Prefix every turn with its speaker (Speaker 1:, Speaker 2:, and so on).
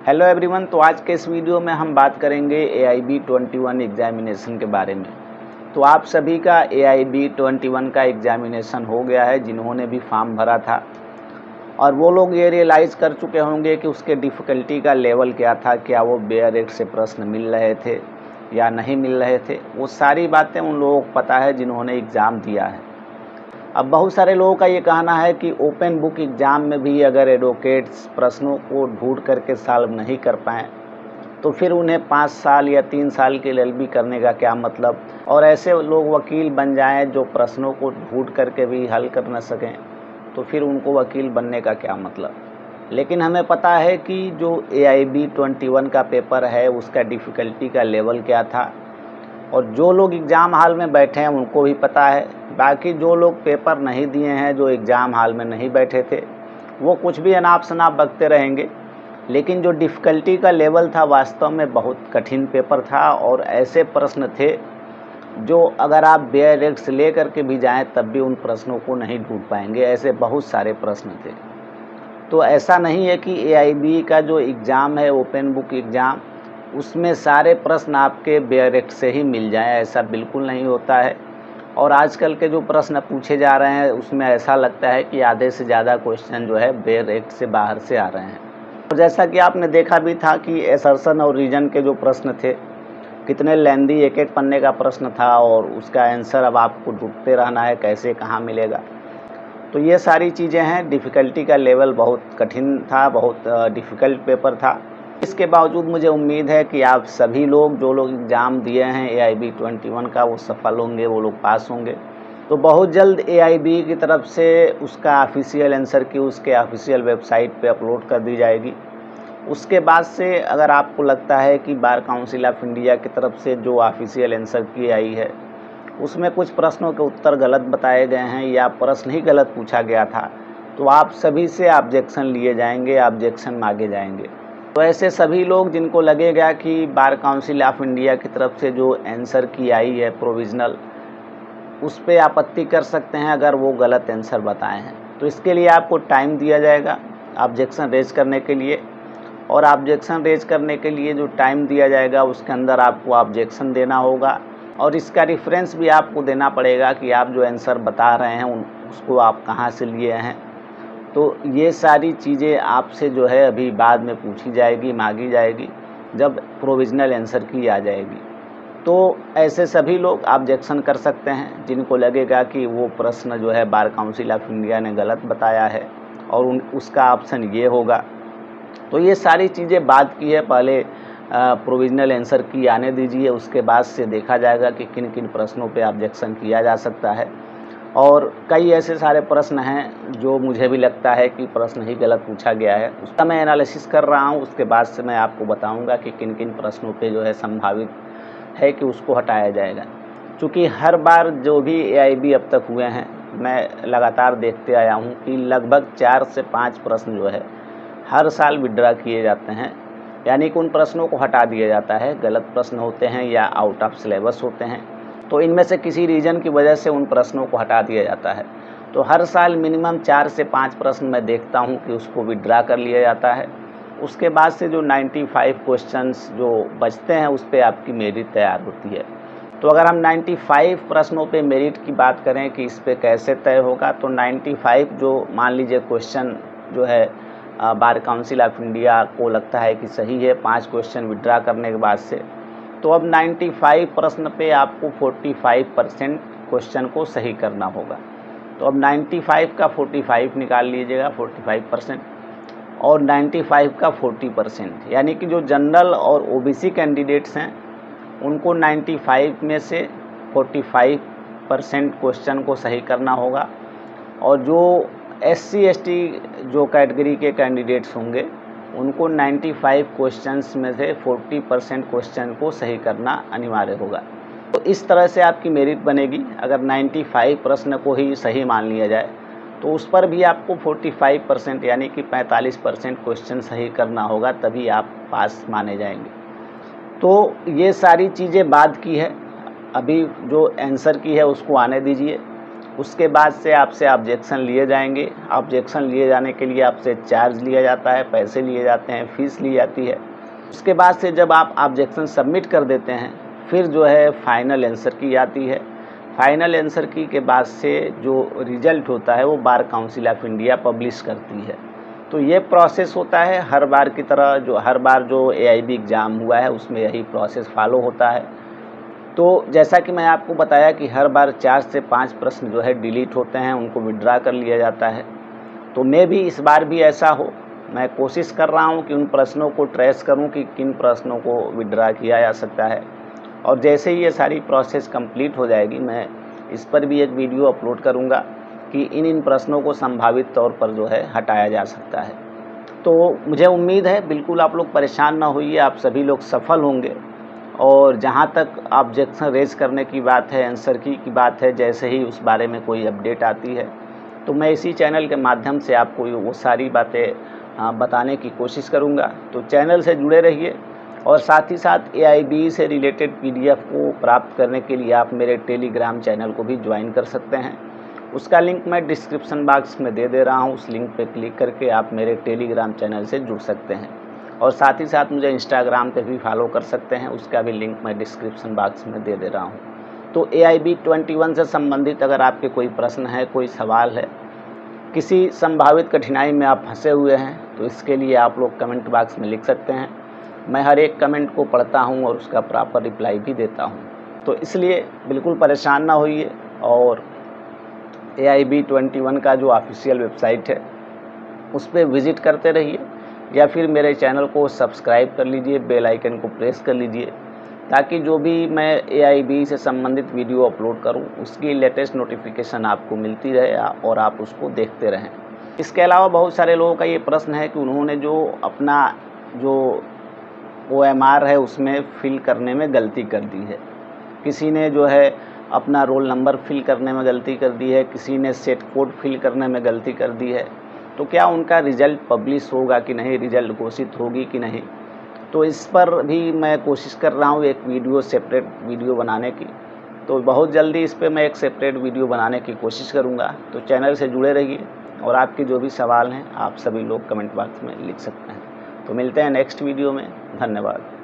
Speaker 1: Hello everyone. तो आज के इस वीडियो में हम बात करेंगे AIB 21 एग्जामिनेशन के बारे में। तो आप सभी का AIB 21 का एग्जामिनेशन हो गया है जिन्होंने भी फॉर्म भरा था, और वो लोग ये रियलाइज़ कर चुके होंगे कि उसके डिफ़िकल्टी का लेवल क्या था, क्या वो बेयरएक्ट से प्रश्न मिल रहे थे या नहीं मिल रहे थे। वो सारी बातें उन लोगों को पता है जिन्होंने एग्ज़ाम दिया है। अब बहुत सारे लोगों का ये कहना है कि ओपन बुक एग्ज़ाम में भी अगर एडवोकेट्स प्रश्नों को ढूंढ करके सॉल्व नहीं कर पाएँ तो फिर उन्हें 5 साल या 3 साल के LLB करने का क्या मतलब, और ऐसे लोग वकील बन जाएं जो प्रश्नों को ढूंढ करके भी हल कर न सकें तो फिर उनको वकील बनने का क्या मतलब। लेकिन हमें पता है कि जो AIB 21 का पेपर है उसका डिफ़िकल्टी का लेवल क्या था, और जो लोग एग्ज़ाम हॉल में बैठे हैं उनको भी पता है। बाकी जो लोग पेपर नहीं दिए हैं, जो एग्ज़ाम हॉल में नहीं बैठे थे, वो कुछ भी अनाप शनाप बकते रहेंगे। लेकिन जो डिफ़िकल्टी का लेवल था वास्तव में बहुत कठिन पेपर था, और ऐसे प्रश्न थे जो अगर आप बेयरएक्ट से ले करके भी जाएँ तब भी उन प्रश्नों को नहीं ढूंढ पाएंगे। ऐसे बहुत सारे प्रश्न थे। तो ऐसा नहीं है कि AIB का जो एग्ज़ाम है ओपन बुक एग्ज़ाम, उसमें सारे प्रश्न आपके बेयरएक्ट से ही मिल जाएं, ऐसा बिल्कुल नहीं होता है। और आजकल के जो प्रश्न पूछे जा रहे हैं उसमें ऐसा लगता है कि आधे से ज़्यादा क्वेश्चन जो है बेयरएक्ट से बाहर से आ रहे हैं। और जैसा कि आपने देखा भी था कि असर्शन और रीजन के जो प्रश्न थे कितने लेंदी, एक एक पन्ने का प्रश्न था, और उसका आंसर अब आपको ढूंढते रहना है कैसे कहाँ मिलेगा। तो ये सारी चीज़ें हैं। डिफ़िकल्टी का लेवल बहुत कठिन था, बहुत डिफ़िकल्ट पेपर था। इसके बावजूद मुझे उम्मीद है कि आप सभी लोग जो लोग एग्ज़ाम दिए हैं AIB 21 का वो सफल होंगे, वो लोग पास होंगे। तो बहुत जल्द AIB की तरफ से उसका ऑफिशियल आंसर की उसके ऑफिशियल वेबसाइट पे अपलोड कर दी जाएगी। उसके बाद से अगर आपको लगता है कि बार काउंसिल ऑफ इंडिया की तरफ से जो ऑफिशियल आंसर की आई है उसमें कुछ प्रश्नों के उत्तर गलत बताए गए हैं या प्रश्न ही गलत पूछा गया था, तो आप सभी से ऑब्जेक्शन लिए जाएंगे, ऑब्जेक्शन मांगे जाएंगे। तो ऐसे सभी लोग जिनको लगेगा कि बार काउंसिल ऑफ इंडिया की तरफ से जो आंसर की आई है प्रोविज़नल, उस पर आपत्ति कर सकते हैं अगर वो गलत आंसर बताए हैं। तो इसके लिए आपको टाइम दिया जाएगा ऑब्जेक्शन रेज करने के लिए, और ऑब्जेक्शन रेज करने के लिए जो टाइम दिया जाएगा उसके अंदर आपको ऑब्जेक्शन देना होगा, और इसका रेफरेंस भी आपको देना पड़ेगा कि आप जो आंसर बता रहे हैं उसको आप कहाँ से लिए हैं। तो ये सारी चीज़ें आपसे जो है अभी बाद में पूछी जाएगी, मांगी जाएगी जब प्रोविज़नल आंसर की आ जाएगी। तो ऐसे सभी लोग ऑब्जेक्शन कर सकते हैं जिनको लगेगा कि वो प्रश्न जो है बार काउंसिल ऑफ इंडिया ने गलत बताया है और उसका ऑप्शन ये होगा। तो ये सारी चीज़ें बाद की है, पहले प्रोविज़नल आंसर की आने दीजिए, उसके बाद से देखा जाएगा कि किन किन प्रश्नों पे ऑब्जेक्शन किया जा सकता है। और कई ऐसे सारे प्रश्न हैं जो मुझे भी लगता है कि प्रश्न ही गलत पूछा गया है, उसका मैं एनालिसिस कर रहा हूँ। उसके बाद से मैं आपको बताऊँगा कि किन किन प्रश्नों पे जो है संभावित है कि उसको हटाया जाएगा। चूँकि हर बार जो भी AIB अब तक हुए हैं मैं लगातार देखते आया हूँ कि लगभग 4 से 5 प्रश्न जो है हर साल विड्रा किए जाते हैं, यानी कि उन प्रश्नों को हटा दिया जाता है। गलत प्रश्न होते हैं या आउट ऑफ सिलेबस होते हैं, तो इनमें से किसी रीज़न की वजह से उन प्रश्नों को हटा दिया जाता है। तो हर साल मिनिमम 4 से 5 प्रश्न मैं देखता हूं कि उसको विड्रा कर लिया जाता है। उसके बाद से जो 95 क्वेश्चंस जो बचते हैं उस पर आपकी मेरिट तैयार होती है। तो अगर हम 95 प्रश्नों पे मेरिट की बात करें कि इस पे कैसे तय होगा, तो 95 जो मान लीजिए क्वेश्चन जो है बार काउंसिल ऑफ इंडिया को लगता है कि सही है 5 क्वेश्चन विड्रा करने के बाद से, तो अब 95 प्रश्न पे आपको 45% क्वेश्चन को सही करना होगा। तो अब 95 का 45 निकाल लीजिएगा, 45%, और 95 का 40%, यानी कि जो जनरल और OBC कैंडिडेट्स हैं उनको 95 में से 45% क्वेश्चन को सही करना होगा, और जो SC ST जो कैटेगरी के कैंडिडेट्स होंगे उनको 95 क्वेश्चंस में से 40% क्वेश्चन को सही करना अनिवार्य होगा। तो इस तरह से आपकी मेरिट बनेगी। अगर 95 प्रश्न को ही सही मान लिया जाए तो उस पर भी आपको 45% यानी कि 45% क्वेश्चन सही करना होगा, तभी आप पास माने जाएंगे। तो ये सारी चीज़ें बाद की है, अभी जो आंसर की है उसको आने दीजिए। उसके बाद से आपसे ऑब्जेक्शन लिए जाएंगे। ऑब्जेक्शन लिए जाने के लिए आपसे चार्ज लिया जाता है, पैसे लिए जाते हैं, फीस ली जाती है। उसके बाद से जब आप ऑब्जेक्शन सबमिट कर देते हैं, फिर जो है फाइनल आंसर की आती है। फाइनल आंसर की के बाद से जो रिजल्ट होता है वो bar council of India publish करती है। तो ये प्रोसेस होता है हर बार की तरह, जो हर बार जो AIB एग्ज़ाम हुआ है उसमें यही प्रोसेस फॉलो होता है। तो जैसा कि मैं आपको बताया कि हर बार 4 से 5 प्रश्न जो है डिलीट होते हैं, उनको विड्रा कर लिया जाता है। तो मैं भी इस बार भी ऐसा हो, मैं कोशिश कर रहा हूं कि उन प्रश्नों को ट्रेस करूं कि किन प्रश्नों को विड्रा किया जा सकता है। और जैसे ही ये सारी प्रोसेस कंप्लीट हो जाएगी, मैं इस पर भी एक वीडियो अपलोड करूंगा कि इन प्रश्नों को संभावित तौर पर जो है हटाया जा सकता है। तो मुझे उम्मीद है बिल्कुल आप लोग परेशान ना होइए, आप सभी लोग सफल होंगे। और जहाँ तक ऑब्जेक्शन रेज करने की बात है, आंसर की बात है, जैसे ही उस बारे में कोई अपडेट आती है तो मैं इसी चैनल के माध्यम से आपको वो सारी बातें बताने की कोशिश करूँगा। तो चैनल से जुड़े रहिए। और साथ ही साथ AIB से रिलेटेड PDF को प्राप्त करने के लिए आप मेरे टेलीग्राम चैनल को भी ज्वाइन कर सकते हैं। उसका लिंक मैं डिस्क्रिप्शन बॉक्स में दे रहा हूँ। उस लिंक पर क्लिक करके आप मेरे टेलीग्राम चैनल से जुड़ सकते हैं। और साथ ही साथ मुझे इंस्टाग्राम पे भी फॉलो कर सकते हैं, उसका भी लिंक मैं डिस्क्रिप्शन बॉक्स में दे रहा हूँ। तो AIB 21 से संबंधित अगर आपके कोई प्रश्न है, कोई सवाल है, किसी संभावित कठिनाई में आप फंसे हुए हैं, तो इसके लिए आप लोग कमेंट बॉक्स में लिख सकते हैं। मैं हर एक कमेंट को पढ़ता हूँ और उसका प्रॉपर रिप्लाई भी देता हूँ। तो इसलिए बिल्कुल परेशान ना होइए और AIB 21 का जो ऑफिशियल वेबसाइट है उस पर विज़िट करते रहिए, या फिर मेरे चैनल को सब्सक्राइब कर लीजिए, बेल आइकन को प्रेस कर लीजिए, ताकि जो भी मैं AIB से संबंधित वीडियो अपलोड करूं उसकी लेटेस्ट नोटिफिकेशन आपको मिलती रहे और आप उसको देखते रहें। इसके अलावा बहुत सारे लोगों का ये प्रश्न है कि उन्होंने जो अपना जो OMR है उसमें फिल करने में गलती कर दी है। किसी ने जो है अपना रोल नंबर फिल करने में गलती कर दी है, किसी ने सेट कोड फिल करने में गलती कर दी है। तो क्या उनका रिज़ल्ट पब्लिश होगा कि नहीं, रिज़ल्ट घोषित होगी कि नहीं, तो इस पर भी मैं कोशिश कर रहा हूँ एक सेपरेट वीडियो बनाने की। तो बहुत जल्दी इस पे मैं एक सेपरेट वीडियो बनाने की कोशिश करूँगा। तो चैनल से जुड़े रहिए और आपके जो भी सवाल हैं आप सभी लोग कमेंट बॉक्स में लिख सकते हैं। तो मिलते हैं नेक्स्ट वीडियो में। धन्यवाद।